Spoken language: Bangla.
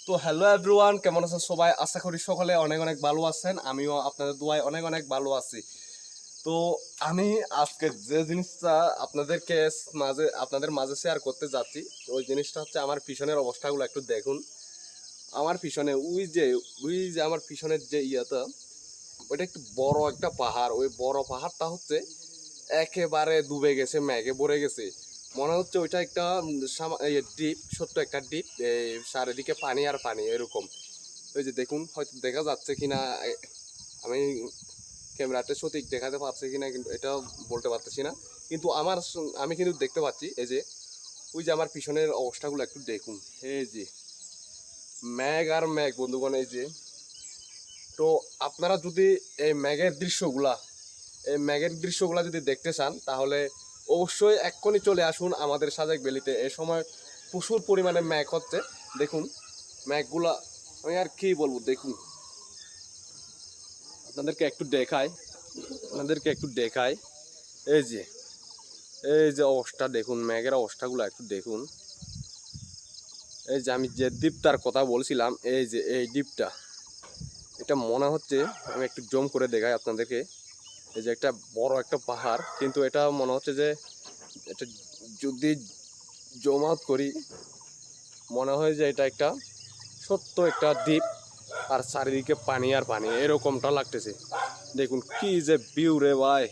তো হ্যালো এভরিওয়ান, কেমন আছেন সবাই? আশা করি সকলে অনেক অনেক ভালো আছেন। আমিও আপনাদের দোয়ায় অনেক অনেক ভালো আছি। তো আমি আজকে যে জিনিসটা আপনাদের মাঝে শেয়ার করতে যাচ্ছি, ওই জিনিসটা হচ্ছে আমার পিছনের অবস্থাগুলো একটু দেখুন। আমার পিছনে ওই যে আমার পিছনের যে ইয়েটা, ওইটা একটু বড় একটা পাহাড়। ওই বড় পাহাড়টা হচ্ছে একেবারে ডুবে গেছে, মেঘে ভরে গেছে। মনে হচ্ছে ওইটা একটা ডিপ, ছোট্ট একটা ডিপ, চারিদিকে পানি আর পানি এরকম। ওই যে দেখুন, হয়তো দেখা যাচ্ছে কিনা, আমি ক্যামেরাতে সঠিক দেখাতে পারছি কিনা কিন্তু এটা বলতে পারতেছি না। কিন্তু আমি কিন্তু দেখতে পাচ্ছি, এই যে ওই যে আমার পিছনের অবস্থাগুলো একটু দেখুন। এই যে মেঘ আর মেঘ বন্ধুগণ, এই যে। তো আপনারা যদি এই মেঘের দৃশ্যগুলা যদি দেখতে চান, তাহলে অবশ্যই এক্ষুনি চলে আসুন আমাদের সাজেক ভ্যালিতে। এই সময় প্রচুর পরিমাণে মেঘ হচ্ছে। দেখুন মেঘগুলা, আমি আর কি বলবো, দেখুন আপনাদেরকে একটু দেখাই। এই যে অবস্থা দেখুন, মেঘের অবস্থাগুলো একটু দেখুন। এই যে আমি যে দ্বীপটার কথা বলছিলাম, এই যে এই দ্বীপটা, এটা মনে হচ্ছে, আমি একটু জুম করে দেখাই আপনাদেরকে। এই যে একটা বড় একটা পাহাড়, কিন্তু এটা মনে হচ্ছে যে এটা যদি জুম আউট করি, মনে হয় যে এটা একটা ছোট্ট একটা দ্বীপ, আর চারিদিকে পানি আর পানি এরকমটা লাগতেছে। দেখুন কি যে ভিউ রে ভাই।